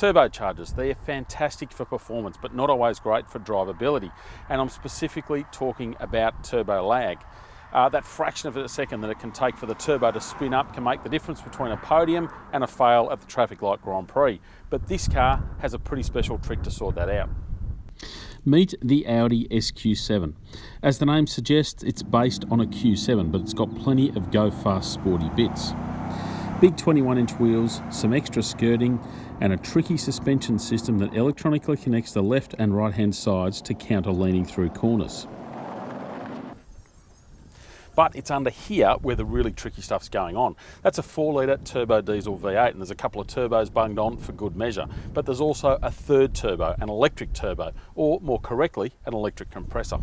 Turbochargers, they're fantastic for performance, but not always great for drivability. And I'm specifically talking about turbo lag. That fraction of a second that it can take for the turbo to spin up can make the difference between a podium and a fail at the traffic light Grand Prix. But this car has a pretty special trick to sort that out. Meet the Audi SQ7. As the name suggests, it's based on a Q7, but it's got plenty of go-fast sporty bits. Big 21-inch wheels, some extra skirting, and a tricky suspension system that electronically connects the left and right-hand sides to counter leaning through corners. But it's under here where the really tricky stuff's going on. That's a 4-litre turbo diesel V8, and there's a couple of turbos bunged on for good measure. But there's also a third turbo, an electric turbo, or more correctly, an electric compressor.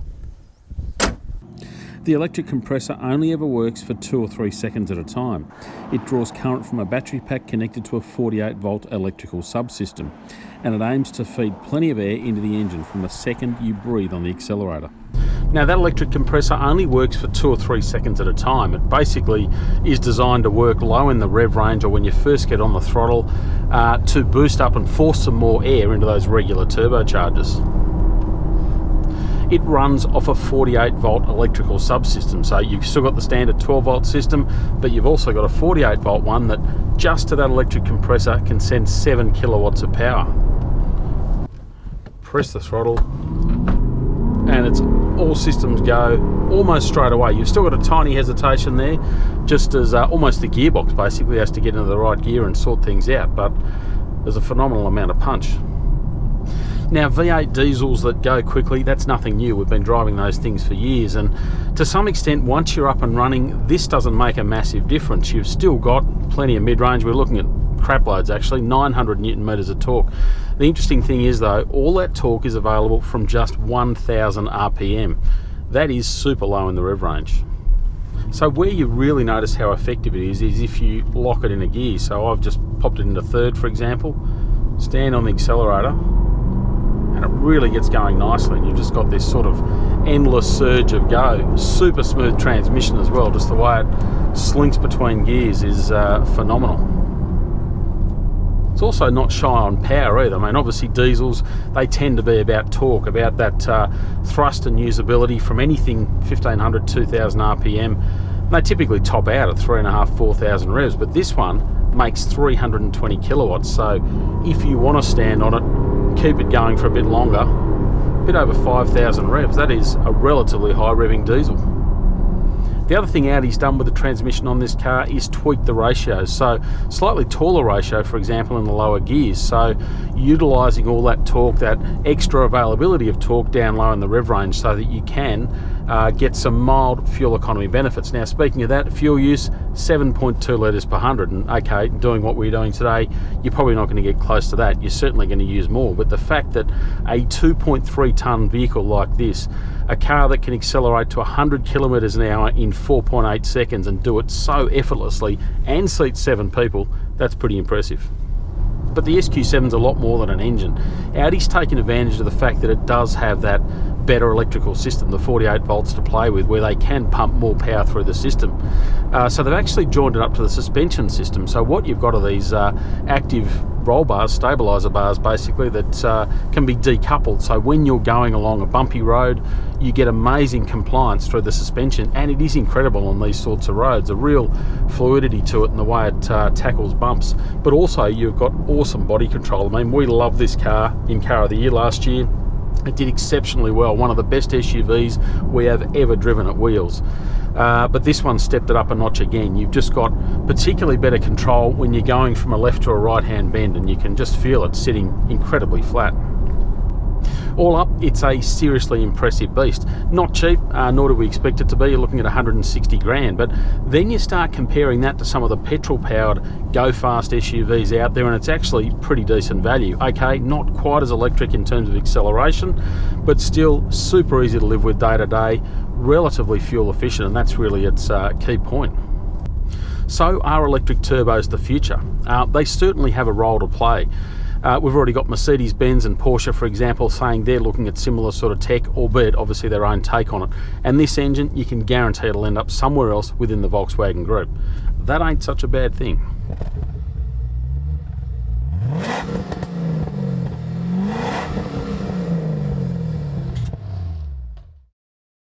The electric compressor only ever works for 2 or 3 seconds at a time. It draws current from a battery pack connected to a 48-volt electrical subsystem, and it aims to feed plenty of air into the engine from the second you breathe on the accelerator. Now, that electric compressor only works for 2 or 3 seconds at a time. It basically is designed to work low in the rev range or when you first get on the throttle to boost up and force some more air into those regular turbochargers. It runs off a 48-volt electrical subsystem, so you've still got the standard 12-volt system, but you've also got a 48-volt one that just to that electric compressor can send 7 kilowatts of power. Press the throttle, and it's all systems go almost straight away. You've still got a tiny hesitation there, just as almost the gearbox basically has to get into the right gear and sort things out, but there's a phenomenal amount of punch. Now, V8 diesels that go quickly, that's nothing new. We've been driving those things for years, and to some extent, once you're up and running, this doesn't make a massive difference. You've still got plenty of mid-range. We're looking at crap loads actually, 900 newton meters of torque. The interesting thing is though, all that torque is available from just 1000 RPM. That is super low in the rev range. So where you really notice how effective it is if you lock it in a gear. So I've just popped it into third, for example, stand on the accelerator, and it really gets going nicely, and you've just got this sort of endless surge of go. Super smooth transmission as well, just the way it slinks between gears is phenomenal. It's also not shy on power either. I mean, obviously diesels, they tend to be about torque, about that thrust and usability from anything 1500, 2000 RPM. And they typically top out at 3,500, 4,000 revs, but this one makes 320 kilowatts. So if you want to stand on it, keep it going for a bit longer, a bit over 5,000 revs, that is a relatively high revving diesel. The other thing Audi's done with the transmission on this car is tweak the ratios. So slightly taller ratio, for example, in the lower gears. So utilising all that torque, that extra availability of torque down low in the rev range so that you can get some mild fuel economy benefits. Now, speaking of that, fuel use, 7.2 litres per 100. And okay, doing what we're doing today, you're probably not going to get close to that. You're certainly going to use more. But the fact that a 2.3 tonne vehicle like this, a car that can accelerate to 100 kilometres an hour in 4.8 seconds and do it so effortlessly and seat 7 people, that's pretty impressive. But the SQ7's a lot more than an engine. Audi's taken advantage of the fact that it does have that better electrical system, the 48 volts to play with, where they can pump more power through the system. So they've actually joined it up to the suspension system. So what you've got are these active roll bars, stabiliser bars basically, that can be decoupled. So when you're going along a bumpy road, you get amazing compliance through the suspension, and it is incredible on these sorts of roads. A real fluidity to it in the way it tackles bumps. But also you've got awesome body control. I mean, we love this car in Car of the Year last year. It did exceptionally well, one of the best SUVs we have ever driven at wheels. But this one stepped it up a notch again. You've just got particularly better control when you're going from a left to a right hand bend, and you can just feel it sitting incredibly flat. All up, it's a seriously impressive beast. Not cheap, nor do we expect it to be. You're looking at 160 grand, but then you start comparing that to some of the petrol-powered go-fast SUVs out there, and it's actually pretty decent value. Okay, not quite as electric in terms of acceleration, but still super easy to live with day to day, relatively fuel efficient, and that's really its key point. So are electric turbos the future? They certainly have a role to play. We've already got Mercedes-Benz and Porsche, for example, saying they're looking at similar sort of tech, albeit obviously their own take on it. And this engine, you can guarantee it'll end up somewhere else within the Volkswagen group. That ain't such a bad thing.